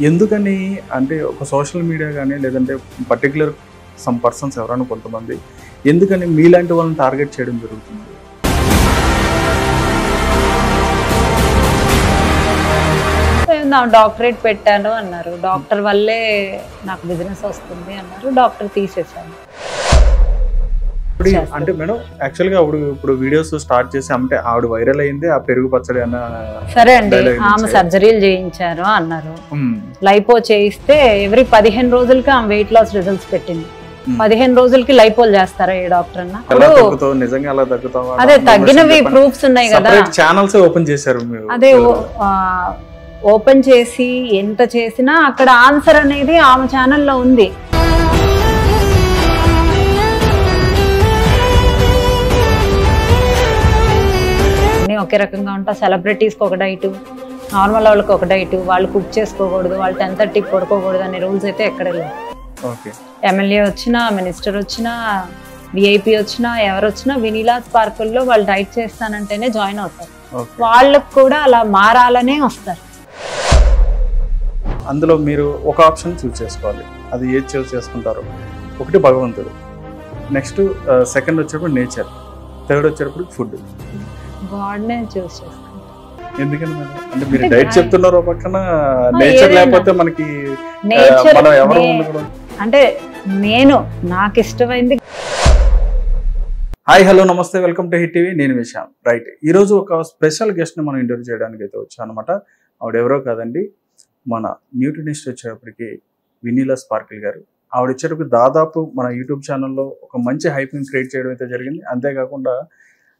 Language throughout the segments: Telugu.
ఎందుకని అంటే ఒక సోషల్ మీడియా కానీ లేదంటే పర్టికులర్ సమ్ పర్సన్స్ ఎవరైనా కొంతమంది ఎందుకని మీలాంటి వాళ్ళని టార్గెట్ చేయడం జరుగుతుంది? నా డాక్టరేట్ పెట్టాను అన్నారు, డాక్టర్ వల్లే నాకు బిజినెస్ వస్తుంది అన్నారు, డాక్టర్ తీసేసాను. అంటే మేడం యాక్చువల్గా ఇప్పుడు వీడియోస్ స్టార్ట్ చేసి అంటే ఆవిడ వైరల్ అయింది ఆ పెరుగు పచ్చడి అన్న. సరే అండి, ఆమె సర్జరీలు చేయించారు అన్నారు, లైపో చేయిస్తే ఎవ్రీ 15 రోజులకి ఆమె వెయిట్ లాస్ రిజల్ట్స్ పెట్టింది. 15 రోజులకి లైపోల్ చేస్తారా ఏ డాక్టర్ అన్న? నిజంగా అలా తగ్గుతావా? అదే తగ్గినవి ప్రూఫ్స్ ఉన్నాయి కదా. ఛానల్స్ ఓపెన్ చేశారు, అదే ఓపెన్ చేసి ఎంత చేసినా అక్కడ ఆన్సర్ అనేది ఆమె ఛానల్లో ఉంది. ఒకే రకంగా ఉంటా. సెలబ్రిటీస్కి ఒక డైట్, నార్మల్ వాళ్ళకి ఒక డైట్, వాళ్ళు కుక్ చేసుకోకూడదు, వాళ్ళు 10:30కి పడుకోకూడదు అనే రూల్స్ అయితే ఎక్కడ లేవు. ఎమ్మెల్యే వచ్చినా, మినిస్టర్ వచ్చినా, విఐపి వచ్చినా, ఎవరు వచ్చినా వెనిలా స్పార్కుల్లో వాళ్ళు డైట్ చేస్తానంటేనే జాయిన్ అవుతారు. వాళ్ళకు కూడా అలా మారాలనే వస్తారు. అందులో మీరు ఒక ఆప్షన్ చూస్ చేసుకోవాలి. అది ఏది చూస్ చేసుకుంటారో, ఒకటి భగవంతుడు, నెక్స్ట్ సెకండ్ వచ్చేప్పుడు నేచర్, థర్డ్ వచ్చేటప్పుడు ఫుడ్. గాడ్నే చూస్ చేసుకుంటాం. ఎందుకని అంటే మీరు డైట్ చెప్తున్నారు పక్కన నేచర్ లేకపోతే మనకి మనం ఎవరు అంటే నేను నాకు ఇష్టమైంది. హాయ్ హలో నమస్తే, వెల్కమ్ టు హిట్ టీవీ. నేను విశాల్. రైట్, ఈరోజు ఒక స్పెషల్ గెస్ట్ని మనం ఇంటర్వ్యూ చేయడానికి అయితే వచ్చాను అనమాట. ఆవిడ ఎవరో కాదండి, మన న్యూట్రినిస్ట్ వచ్చేటప్పటికి వెనిలా స్పార్కిల్ గారు. ఆవిడ వచ్చేటప్పుడు దాదాపు మన యూట్యూబ్ ఛానల్లో ఒక మంచి హైప్ని క్రియేట్ చేయడం అయితే జరిగింది. అంతేకాకుండా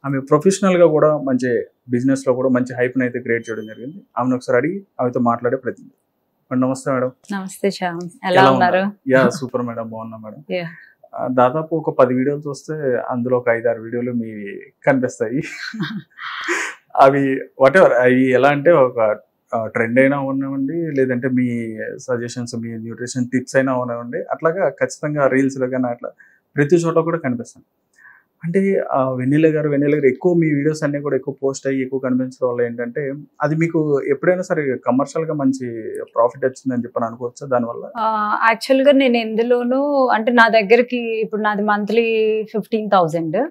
ఆమె ప్రొఫెషనల్గా కూడా మంచి బిజినెస్లో కూడా మంచి హైప్ని అయితే క్రియేట్ చేయడం జరిగింది. ఆమెను ఒకసారి అడిగి ఆమెతో మాట్లాడే ప్రయత్నం. నమస్తే మేడం. నమస్తే శ్యామ్, ఎలా ఉన్నారు? యా సూపర్ మేడం, బాగున్నా మేడం. దాదాపు ఒక 10 వీడియోలు చూస్తే అందులో ఒక 5-6 వీడియోలు మీ కనిపిస్తాయి. అవి వాటెవర్, అవి ఎలా అంటే ఒక ట్రెండ్ అయినా ఉన్నామండి, లేదంటే మీ సజెషన్స్, మీ న్యూట్రిషన్ టిప్స్ అయినా ఉన్నామండి, అట్లాగా ఖచ్చితంగా రీల్స్లో కానీ అట్లా ప్రతి చోట కూడా కనిపిస్తాను. అంటే వెనిలా గారు ఎక్కువ మీ వీడియోస్ అన్నీ కూడా ఎక్కువ పోస్ట్ అయ్యి ఎక్కువ కనిపించడం వల్ల ఏంటంటే అది మీకు ఎప్పుడైనా సరే కమర్షియల్గా మంచి ప్రాఫిట్ వచ్చిందని చెప్పని అనుకోవచ్చా దానివల్ల? యాక్చువల్గా నేను ఎందులోనూ అంటే నా దగ్గరికి ఇప్పుడు నాది మంత్లీ 15,000,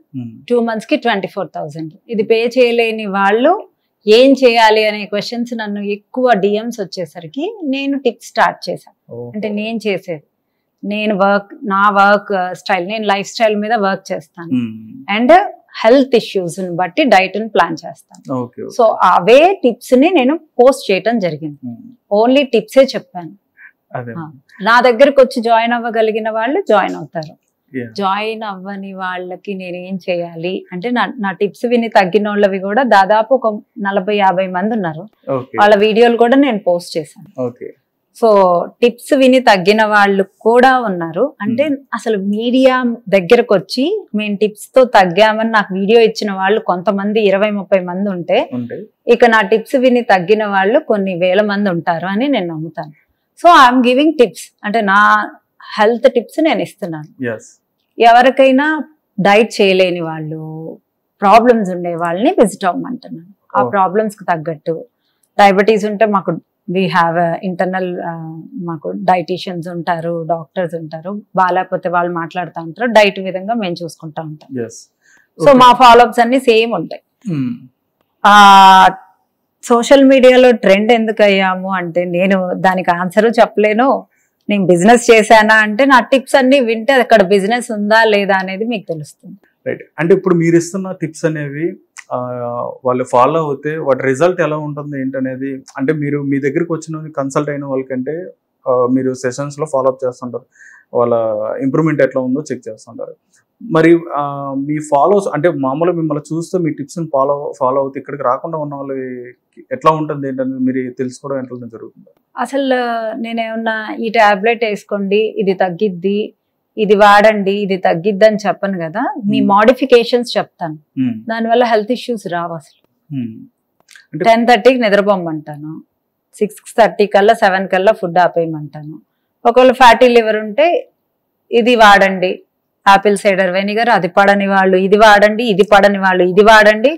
2 monthsకి 24,000. ఇది పే చేయలేని వాళ్ళు ఏం చేయాలి అనే క్వశ్చన్స్ నన్ను ఎక్కువ డిఎమ్స్ వచ్చేసరికి నేను టిప్స్ స్టార్ట్ చేశాను. అంటే నేను చేసేది, నేను నా వర్క్ స్టైల్, నేను లైఫ్ స్టైల్ మీద వర్క్ చేస్తాను అండ్ హెల్త్ ఇష్యూస్ బట్టి డైట్ ప్లాన్ చేస్తాను. సో అవే టిప్స్ ని నేను పోస్ట్ చేయటం జరిగింది. ఓన్లీ టిప్సే చెప్పాను. నా దగ్గరకు వచ్చి జాయిన్ అవ్వగలిగిన వాళ్ళు జాయిన్ అవుతారు. జాయిన్ అవ్వని వాళ్ళకి నేను ఏం చేయాలి అంటే నా టిప్స్ విని తగ్గిన వాళ్ళవి కూడా దాదాపు ఒక 40-50 మంది ఉన్నారు. వాళ్ళ వీడియోలు కూడా నేను పోస్ట్ చేశాను. సో టిప్స్ విని తగ్గిన వాళ్ళు కూడా ఉన్నారు. అంటే అసలు మీడియా దగ్గరకు వచ్చి మేము టిప్స్ తో తగ్గామని నాకు వీడియో ఇచ్చిన వాళ్ళు కొంతమంది 20-30 మంది ఉంటే, ఇక నా టిప్స్ విని తగ్గిన వాళ్ళు కొన్ని వేల మంది ఉంటారు అని నేను నమ్ముతాను. సో ఐఎమ్ గివింగ్ టిప్స్, అంటే నా హెల్త్ టిప్స్ నేను ఇస్తున్నాను. ఎవరికైనా డైట్ చేయలేని వాళ్ళు, ప్రాబ్లమ్స్ ఉండే వాళ్ళని విజిట్ అవ్వమంటున్నాను. ఆ ప్రాబ్లమ్స్ కి తగ్గట్టు డయాబెటీస్ ఉంటే మాకు వీ హ్యావ్ ఇంటర్నల్, మాకు డైటీషియన్స్ ఉంటారు, డాక్టర్స్ ఉంటారు. బాగాలేకపోతే వాళ్ళు మాట్లాడుతూ ఉంటారు, డైట్ విధంగా మేము చూసుకుంటా ఉంటాం. సో మా ఫాలోఅప్స్ అన్ని సేమ్ ఉంటాయి. సోషల్ మీడియాలో ట్రెండ్ ఎందుకు అయ్యాము అంటే నేను దానికి ఆన్సర్ చెప్పలేను. నేను బిజినెస్ చేశానా అంటే నా టిప్స్ అన్ని వింటే అక్కడ బిజినెస్ ఉందా లేదా అనేది మీకు తెలుస్తుంది. రైట్, అంటే ఇప్పుడు మీరు ఇస్తున్న టిప్స్ అనేవి వాళ్ళు ఫాలో అవుతే వాటి రిజల్ట్ ఎలా ఉంటుంది ఏంటనేది, అంటే మీరు మీ దగ్గరికి వచ్చిన కన్సల్ట్ అయిన వాళ్ళకంటే మీరు సెషన్స్లో ఫాలోఅప్ చేస్తుంటారు, వాళ్ళ ఇంప్రూవ్మెంట్ ఎట్లా ఉందో చెక్ చేస్తుంటారు. మరి మీ ఫాలోస్ అంటే మామూలుగా మిమ్మల్ని చూస్తే మీ టిప్స్ని ఫాలో అవుతే ఇక్కడికి రాకుండా ఉన్న వాళ్ళు ఎట్లా ఉంటుంది ఏంటనేది మీరు తెలుసుకోవడం ఎట్లా జరుగుతుంది? అసలు నేనేమన్నా ఈ టాబ్లెట్ వేసుకోండి ఇది తగ్గిద్ది, ఇది వాడండి ఇది తగ్గిద్ది అని చెప్పను కదా, మీ మోడిఫికేషన్స్ చెప్తాను. దానివల్ల హెల్త్ ఇష్యూస్ రావు. అసలు 10:30కి నిద్రపోమంటాను, 6:30 కల్లా 7 కల్లా ఫుడ్ ఆపేయమంటాను. ఒకవేళ ఫ్యాటీ లివర్ ఉంటే ఇది వాడండి, ఆపిల్ సైడర్ వెనిగర్, అది పడని వాళ్ళు ఇది వాడండి, ఇది పడని వాళ్ళు ఇది వాడండి.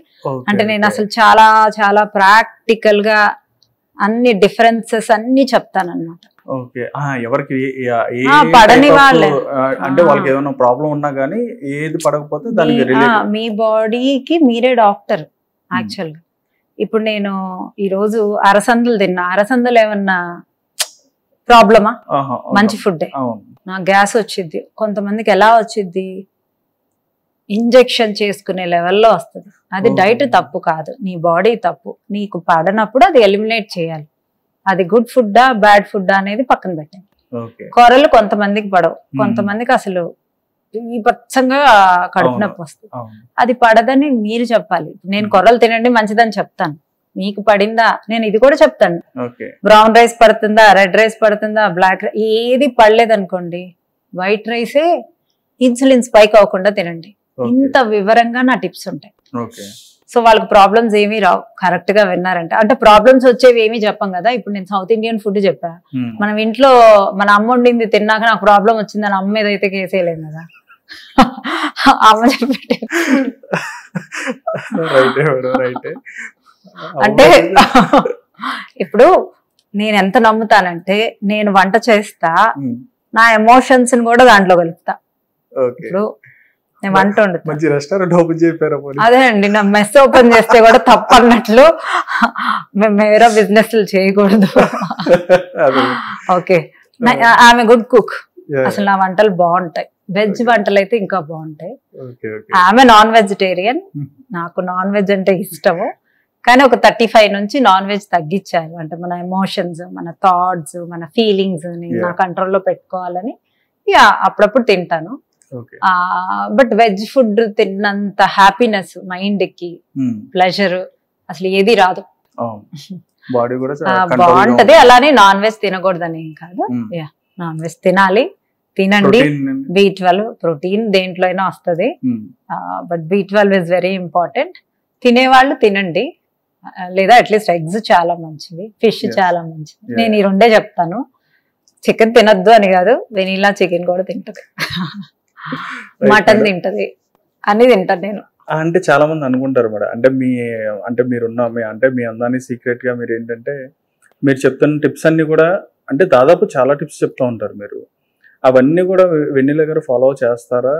అంటే నేను అసలు చాలా చాలా ప్రాక్టికల్ గా అన్ని డిఫరెన్సెస్ అన్ని చెప్తానన్నమాట. ఓకే. ఎవరికి పడని వాళ్ళే అంటే వాళ్ళకి ఏదైనా ప్రాబ్లం ఉన్నా గానీ ఏది పడకపోతే దానికి మీ బాడీకి మీరే డాక్టర్ యాక్చువల్గా. ఇప్పుడు నేను ఈరోజు అరసందలు తిన్నా, అరసందలు ఏమన్నా ప్రాబ్లమా? మంచి ఫుడ్. నా గ్యాస్ వచ్చింది, కొంతమందికి ఎలా వచ్చింది, ఇంజెక్షన్ చేసుకునే లెవెల్లో వస్తుంది. అది డైట్ తప్పు కాదు, నీ బాడీ తప్పు. నీకు పడనప్పుడు అది ఎలిమినేట్ చేయాలి. అది గుడ్ ఫుడ్డా బ్యాడ్ ఫుడ్డా అనేది పక్కన పెట్టాలి. కూరలు కొంతమందికి పడవు, కొంతమందికి అసలు ఈ పచ్చంగా కడుపు నొప్పి వస్తుంది. అది పడదని మీరు చెప్పాలి. నేను కూరలు తినండి మంచిదని చెప్తాను, మీకు పడిందా? నేను ఇది కూడా చెప్తాను. బ్రౌన్ రైస్ పడుతుందా, రెడ్ రైస్ పడుతుందా, బ్లాక్ రైస్ ఏది పడలేదు అనుకోండి, వైట్ రైసే ఇన్సులిన్ స్పైక్ అవ్వకుండా తినండి. ఇంత వివరంగా నా టిప్స్ ఉంటాయి. సో వాళ్ళకి ప్రాబ్లమ్స్ ఏమీ రావు కరెక్ట్ గా విన్నారంటే. అంటే ప్రాబ్లమ్స్ వచ్చేవి ఏమీ చెప్పం కదా. ఇప్పుడు నేను సౌత్ ఇండియన్ ఫుడ్ చెప్పా, మనం ఇంట్లో మన అమ్మ వండింది తిన్నాక నాకు ప్రాబ్లం వచ్చిందని అమ్మ మీద అయితే కేసేయలేము కదా. అమ్మ చెప్పే అంటే ఇప్పుడు నేను ఎంత నమ్ముతానంటే, నేను వంట చేస్తా, నా ఎమోషన్స్ ని కూడా దాంట్లో కలుపుతా. ఇప్పుడు నేను వంట వండుతా, అదే అండి, నా మెస్ ఓపెన్ చేస్తే కూడా తప్పు అన్నట్లు మేము వేరే బిజినెస్ చేయకూడదు. ఓకే, ఆమె గుడ్ కుక్, అసలు నా వంటలు బాగుంటాయి. వెజ్ వంటలు అయితే ఇంకా బాగుంటాయి. ఆమె నాన్ వెజిటేరియన్, నాకు నాన్ వెజ్ అంటే ఇష్టము, కానీ ఒక 35 నుంచి నాన్ వెజ్ తగ్గించాను. అంటే మన ఎమోషన్స్, మన థాట్స్, మన ఫీలింగ్స్ నా కంట్రోల్లో పెట్టుకోవాలని అప్పుడప్పుడు తింటాను. బట్ వెజ్ ఫుడ్ తిన్నంత హ్యాపీనెస్, మైండ్ కి ప్లెజర్ అసలు ఏది రాదు. బాగుంటది. అలానే నాన్ వెజ్ తినకూడదని ఏం కాదు, నాన్ వెజ్ తినాలి, తినండి. B12 ప్రోటీన్ దేంట్లో అయినా వస్తుంది, but B12 is very important. తినేవాళ్ళు తినండి, లేదా అట్లీస్ట్ ఎగ్స్ చాలా మంచివి, ఫిష్ చాలా మంచిది. నేను ఈ రెండే చెప్తాను. చికెన్ తినద్దు అని కాదు, వెనీలా చికెన్ కూడా తింటది, మటన్ తింటది, అన్ని తింటాను నేను. అంటే చాలా మంది అనుకుంటారు మేడం, అంటే మీరున్న మీ అందాన్ని సీక్రెట్ గా మీరు ఏంటంటే, మీరు చెప్తున్న టిప్స్ అన్ని కూడా, అంటే దాదాపు చాలా టిప్స్ చెప్తా ఉంటారు మీరు, అవన్నీ కూడా వెన్నెల గారు ఫాలో చేస్తారా,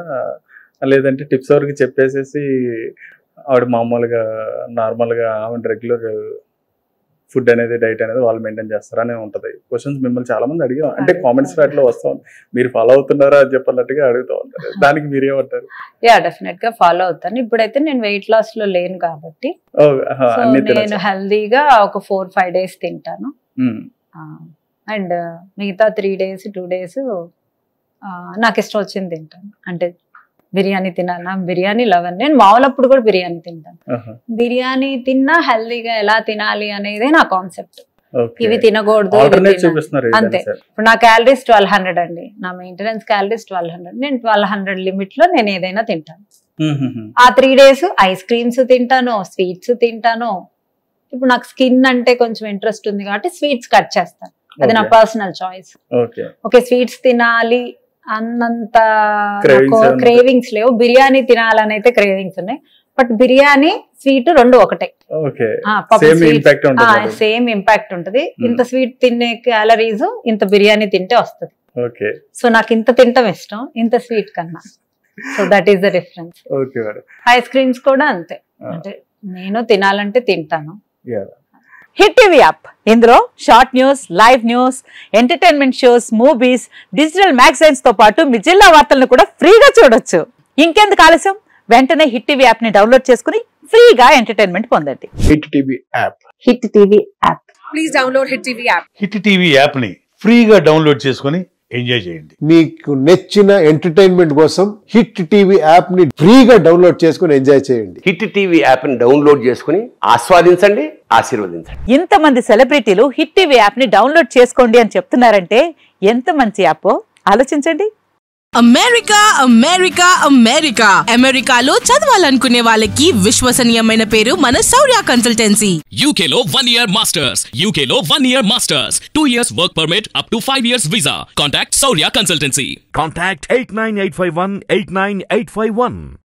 లేదంటే టిప్స్ వరకు చెప్పేసేసి ఆవిడ మామూలుగా నార్మల్గా ఆవిడ రెగ్యులర్ ఫుడ్ అనేది, డైట్ అనేది వాళ్ళు మెయింటైన్ చేస్తారా అని ఉంటుంది. క్వశ్చన్స్ మిమ్మల్ని చాలా మంది అడిగా, అంటే కామెంట్స్ వాటిలో వస్తా ఉంది, మీరు ఫాలో అవుతున్నారా అని చెప్పినట్టుగా అడుగుతూ ఉంటారు. దానికి మీరేమంటారు? డెఫినెట్ గా ఫాలో అవుతాను. ఇప్పుడైతే నేను వెయిట్ లాస్ లో లేను కాబట్టి నేను హెల్దీగా ఒక 4-5 days తింటాను, అండ్ మిగతా 3 days 2 days నాకు ఇష్టం వచ్చింది తింటాను. అంటే బిర్యానీ తినాలా, బిర్యానీ లవర్. నేను మామూలప్పుడు కూడా బిర్యానీ తింటాను. బిర్యానీ తిన్నా హెల్దీగా ఎలా తినాలి అనేదే నా కాన్సెప్ట్. ఇవి తినకూడదు అంతే. ఇప్పుడు నా క్యాలరీస్ 1200 అండి, నా మెయింటెనెన్స్ క్యాలరీస్ 1200. నేను 1200 లిమిట్ లో నేను ఏదైనా తింటాను. ఆ 3 days ఐస్ క్రీమ్స్ తింటాను, స్వీట్స్ తింటాను. ఇప్పుడు నాకు స్కిన్ అంటే కొంచెం ఇంట్రెస్ట్ ఉంది కాబట్టి స్వీట్స్ కట్ చేస్తాను, అది నా పర్సనల్ చాయిస్. ఓకే, స్వీట్స్ తినాలి అన్నంత క్రేవింగ్స్ లేవు. బిర్యానీ తినాలని అయితే క్రేవింగ్స్ ఉన్నాయి, బట్ బిర్యానీ స్వీట్ రెండు ఒకటే, సేమ్ ఇంపాక్ట్ ఉంటది. ఇంత స్వీట్ తినే క్యాలరీస్ ఇంత బిర్యానీ తింటే వస్తుంది. సో నాకు ఇంత తింటాం ఇష్టం, ఇంత స్వీట్ కన్నా. So that is the difference. Ice creams కూడా అంతే, అంటే నేను తినాలంటే తింటాను. హిట్ టీవీ యాప్, ఇందులో short news, live news, entertainment shows, movies, digital magazines తో పాటు మీ జిల్లా వార్తలను కూడా ఫ్రీగా చూడొచ్చు. ఇంకెందుకు ఆలస్యం, వెంటనే హిట్ టీవీ యాప్ ని డౌన్లోడ్ చేసుకుని ఫ్రీగా ఎంటర్టైన్మెంట్ పొందండి. Hit TV app, hit TV app, please download hit TV app. Hit TV app ని ఫ్రీగా డౌన్లోడ్ చేసుకుని ఎంజాయ్ చేయండి. మీకు నచ్చిన ఎంటర్టైన్మెంట్ కోసం హిట్ టీవీ యాప్ ని ఫ్రీగా డౌన్లోడ్ చేసుకుని ఎంజాయ్ చేయండి. హిట్ టీవీ యాప్ ని డౌన్లోడ్ చేసుకుని ఆస్వాదించండి, ఆశీర్వదించండి. ఇంతమంది సెలబ్రిటీలు హిట్ టీవీ యాప్ ని డౌన్లోడ్ చేసుకోండి అని చెప్తున్నారంటే ఎంత మంచి యాప్ ఆలోచించండి. అమెరికా అమెరికా అమెరికా అమెరికాలో చదవాలనుకునే వాళ్ళకి విశ్వసనీయమైన పేరు మన శౌర్య కన్సల్టెన్సీ. UK లో 1 year masters, UK లో 1 year masters, 2 years work permit up to 5 years visa. Contact Shaurya Consultancy. Contact 89851 89851.